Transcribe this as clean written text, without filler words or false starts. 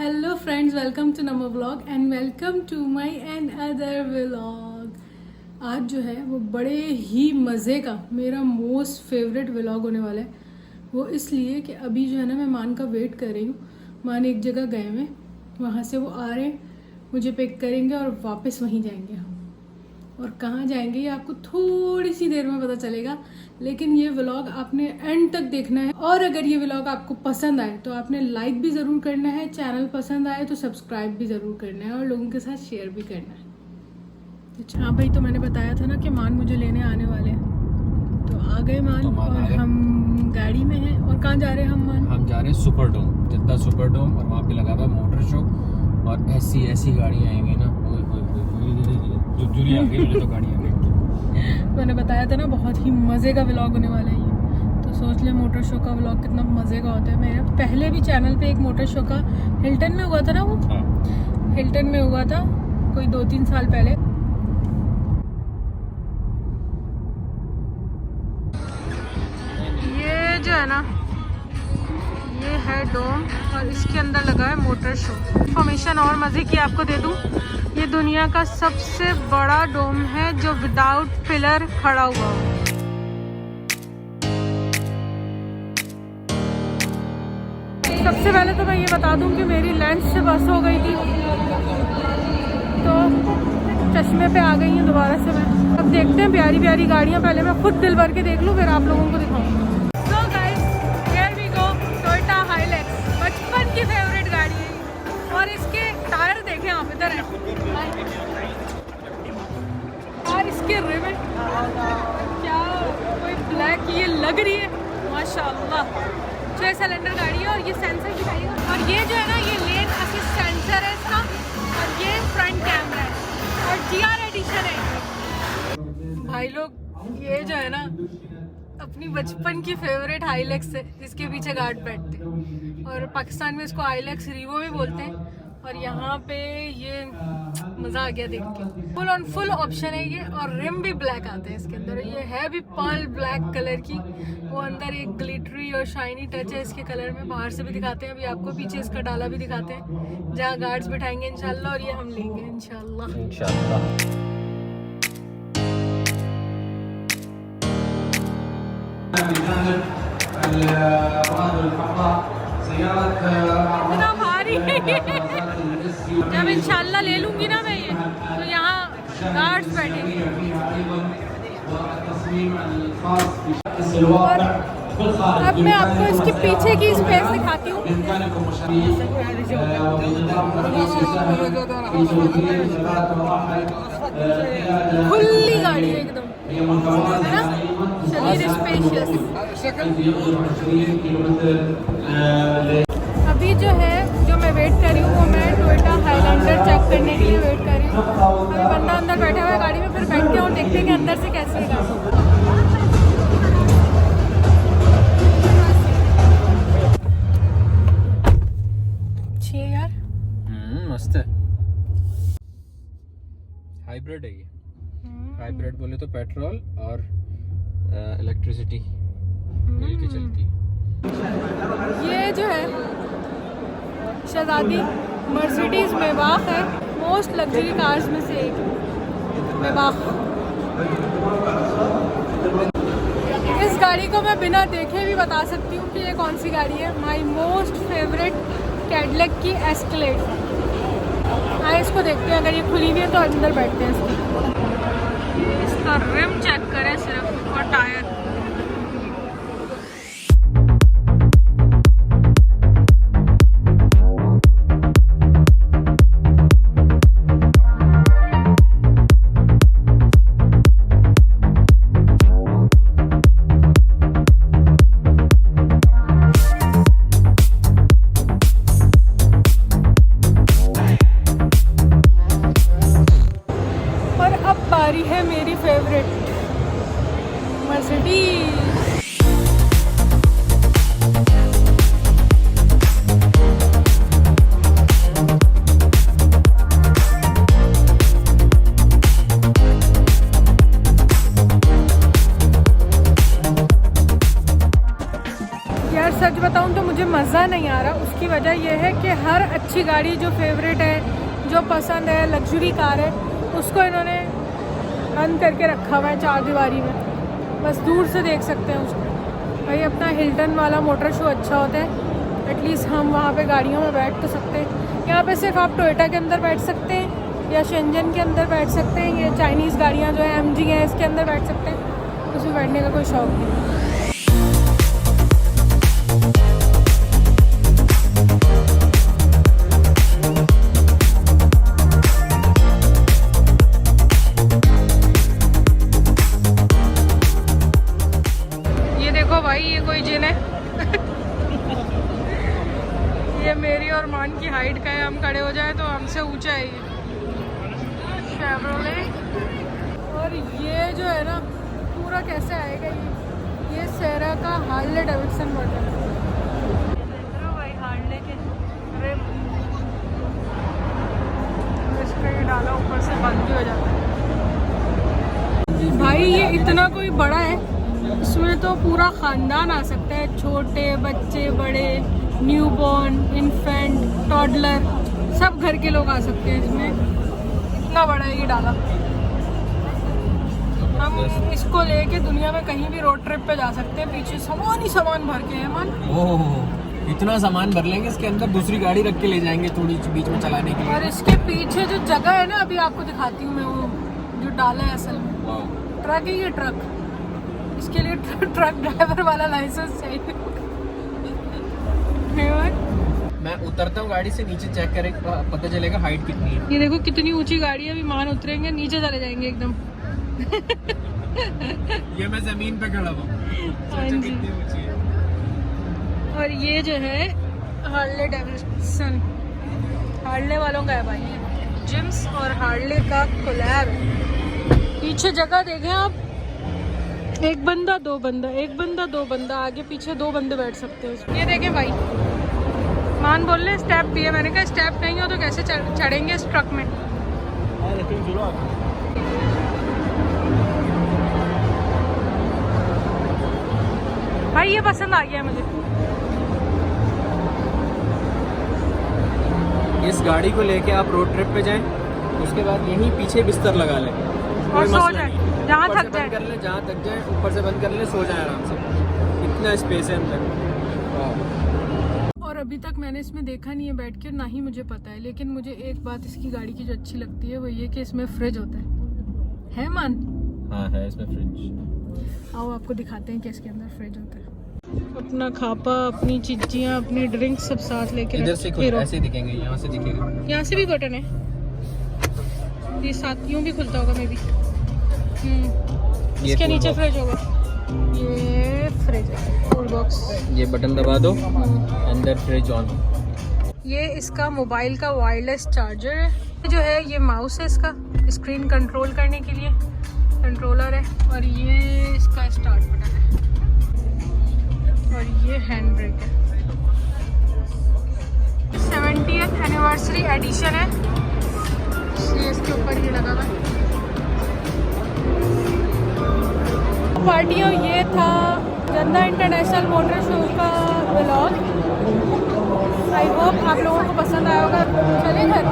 Hello friends, welcome to Namo vlog and welcome to my and other vlog. आज जो है वो बड़े ही मज़े का मेरा मोस्ट फेवरेट व्लॉग होने वाला है। वो इसलिए कि अभी जो है ना मैं मान का वेट कर रही हूँ। मान एक जगह गए हुए, वहाँ से वो आ रहे हैं, मुझे पिक करेंगे और वापस वहीं जाएंगे हम। और कहाँ जाएंगे ये आपको थोड़ी सी देर में पता चलेगा, लेकिन ये व्लॉग आपने एंड तक देखना है। और अगर ये व्लॉग आपको पसंद आए तो आपने लाइक भी ज़रूर करना है, चैनल पसंद आए तो सब्सक्राइब भी ज़रूर करना है और लोगों के साथ शेयर भी करना है। अच्छा हाँ भाई, तो मैंने बताया था ना कि मान मुझे लेने आने वाले हैं, तो आ गए मान। और हम गाड़ी में हैं। और कहाँ जा रहे हैं हम जा रहे हैं सुपरडोम, जिद्दा सुपरडोम। और वहाँ पे लगा हुआ मोटर शो और ऐसी गाड़ी आएंगी ना, जुरी आ गई मुझे तो गाड़ी आ गई। मैंने बताया था ना बहुत ही मज़े का व्लॉग होने वाला है ये। तो सोच ले मोटर शो का व्लॉग कितना मज़े का होता है। मेरा पहले भी चैनल पे एक मोटर शो का हिल्टन में हुआ था ना, वो हिल्टन में हुआ था कोई 2-3 साल पहले। ये जो है ना, ये है डोम और इसके अंदर लगा है मोटर शो। इन्फॉर्मेशन और मज़े की आपको दे दूँ, ये दुनिया का सबसे बड़ा डोम है जो विदाउट पिलर खड़ा हुआ हो। सबसे पहले तो मैं ये बता दूं कि मेरी लेंस से बस हो गई थी, तो चश्मे पे आ गई हूँ दोबारा से मैं। अब देखते हैं प्यारी प्यारी गाड़ियाँ, पहले मैं खुद दिल भर के देख लूँ फिर आप लोगों को दिखाऊंगी। So guys, here we go, Toyota Hilux, बचपन की फेवरेट गाड़ी है। और इसके टायर देखें आप, इधर है और इसके रिम क्या कोई ब्लैक ये लग रही है माशाल्लाह। 6 सिलेंडर गाड़ी है और ये सेंसर दिखाइए। और ये जो है ना, ये लेन असिस्ट सेंसर है इसका, और ये फ्रंट कैमरा है और GR एडिशन है। भाई लोग, ये जो है ना अपनी बचपन की फेवरेट हाइलैक्स है, जिसके पीछे गार्ड बैठते, और पाकिस्तान में इसको हाइलैक्स रीवो भी बोलते हैं। और यहाँ पे ये मज़ा आ गया देख के। फुल ऑन फुल ऑप्शन है ये, और रिम भी ब्लैक आते हैं इसके अंदर। ये है भी पर्ल ब्लैक कलर की, वो अंदर एक ग्लिटरी और शाइनी टच है इसके कलर में। बाहर से भी दिखाते हैं, अभी आपको पीछे इसका डाला भी दिखाते हैं जहाँ गार्ड्स बिठाएंगे इंशाल्लाह, और ये हम लेंगे इंशाल्लाह। इतना भारी जब इंशाल्लाह ले लूंगी ना मैं ये, तो यहाँ गार्ड्स बैठेंगे। और अब मैं आपको इसके पीछे की स्पेस दिखाती हूँ। खुली गाड़ी है एकदम, है ना, चलिए स्पेशियस। अभी जो है, जो मैं वेट कर रही हूँ, वो मैं टोयोटा हाइलैंडर चेक करने के लिए वेट कर रही हूँ। अभी बंदा अंदर बैठा हुआ है गाड़ी में, फिर बैठते हैं और देखते हैं कि अंदर से कैसी है गाड़ी। अच्छी है यार, मस्त है। हाइब्रिड है ये। हाइब्रिड बोले तो पेट्रोल और इलेक्ट्रिसिटी मिल के चलती है। ये जो है शहजादी मर्सिडीज मेबाख है, मोस्ट लग्जरी कार्स में से एक मेबाख। इस गाड़ी को मैं बिना देखे भी बता सकती हूँ कि ये कौन सी गाड़ी है। माई मोस्ट फेवरेट कैडिलैक की एस्केलेड। हाँ, इसको देखते हैं, अगर ये खुली हुई है तो अंदर बैठते हैं इसकी। इसका रिम चेक करें सिर्फ, और टायर। बारी है मेरी फेवरेट मर्सिडीज। यार सच बताऊं तो मुझे मज़ा नहीं आ रहा। उसकी वजह यह है कि हर अच्छी गाड़ी जो फेवरेट है, जो पसंद है, लग्जरी कार है, उसको इन्होंने बंद करके रखा हुआ है 4 दीवारी में। बस दूर से देख सकते हैं उसको। भाई अपना हिल्टन वाला मोटर शो अच्छा होता है, एटलीस्ट हम वहाँ पे गाड़ियों में बैठ तो सकते हैं। यहाँ पे सिर्फ आप टोयोटा के अंदर बैठ सकते हैं या शेंजन के अंदर बैठ सकते हैं। ये चाइनीज़ गाड़ियाँ जो है MG हैं, इसके अंदर बैठ सकते हैं। उसमें बैठने का कोई शौक नहीं। भाई ये कोई जिन है ये मेरी और मान की हाइट का है। हम खड़े हो जाए तो हमसे ऊंचा है ये शेवरोले। और ये जो है ना पूरा कैसे आएगा ये सेरा का हार्ले डेविडसन मॉडल है भाई। हार्ले के इस पे डाला ऊपर से बंद भी हो जाता है। भाई ये इतना कोई बड़ा है, इसमें तो पूरा ख़ानदान आ सकता है। छोटे बच्चे, बड़े, न्यूबॉर्न, इन्फेंट, टॉडलर, सब घर के लोग आ सकते हैं इसमें। इतना बड़ा है ये डाला। हम इसको लेके दुनिया में कहीं भी रोड ट्रिप पे जा सकते हैं। पीछे सामान ही सामान भर के है मन। ओह इतना सामान भर लेंगे इसके अंदर, दूसरी गाड़ी रख के ले जाएंगे थोड़ी बीच में चलाने के लिए। और इसके पीछे जो जगह है ना, अभी आपको दिखाती हूँ मैं, वो जो डाला है असल में ट्रक है। ये ट्रक, इसके लिए ट्रक ड्राइवर वाला लाइसेंस चाहिए। मैं उतरता हूँ गाड़ी से, नीचे चेक करें पता चलेगा हाइट कितनी है। ये देखो कितनी ऊंची गाड़ी है। अभी मान उतरेंगे, नीचे चले जाएंगे एकदम। ये मैं जमीन पे खड़ा हूँ। हाँ जी। कितनी ऊंची है। और ये जो है हार्ले डेविडसन, हार्ले वालों का है भाई। जिम्स और हार्ले का कोलैब है। पीछे जगह देखें आप, एक बंदा दो बंदा, एक बंदा दो बंदा, आगे पीछे 2 बंदे बैठ सकते हैं उसमें। ये देखें भाई, मान बोल रहे स्टेप भी है। मैंने कहा स्टेप नहीं हो तो कैसे चढ़ेंगे इस ट्रक में। भाई ये पसंद आ गया मुझे। इस गाड़ी को लेके आप रोड ट्रिप पे जाएं, उसके बाद यहीं पीछे बिस्तर लगा लें और सो जाए जहाँ थक जाए। कर ले, जहाँ थक जाए ऊपर से बंद कर ले, सो जाए आराम से। इतना स्पेस है अंदर। और अभी तक मैंने इसमें देखा नहीं है बैठ के, ना ही मुझे पता है। लेकिन मुझे एक बात इसकी गाड़ी की जो अच्छी लगती है वो ये कि इसमें फ्रिज होता है मान? हाँ है इसमें फ्रिज। आओ आपको दिखाते हैं कि इसके अंदर फ्रिज होता है। अपना खापा, अपनी चीजियाँ, अपनी ड्रिंक सब साथ लेके इधर से ऐसे दिखेंगे, यहाँ से दिखेगा। यहाँ से भी बटन है, ये साथ यूँ भी खुलता होगा मे बी। इसके नीचे फ्रिज होगा। ये फ्रिज है, कूल बॉक्स। ये बटन दबा दो, अंदर फ्रिज ऑन। ये इसका मोबाइल का वायरलेस चार्जर है। जो है ये माउस है, इसका स्क्रीन कंट्रोल करने के लिए कंट्रोलर है। और ये इसका स्टार्ट बटन है। और ये हैंड ब्रेक है। 70th एनिवर्सरी एडिशन है, इसलिए इसके ऊपर ये लगा हुआ है। पार्टियों ये था जद्दा इंटरनेशनल मोटर शो का व्लॉग। आई होप आप लोगों को पसंद आया होगा। चले घर।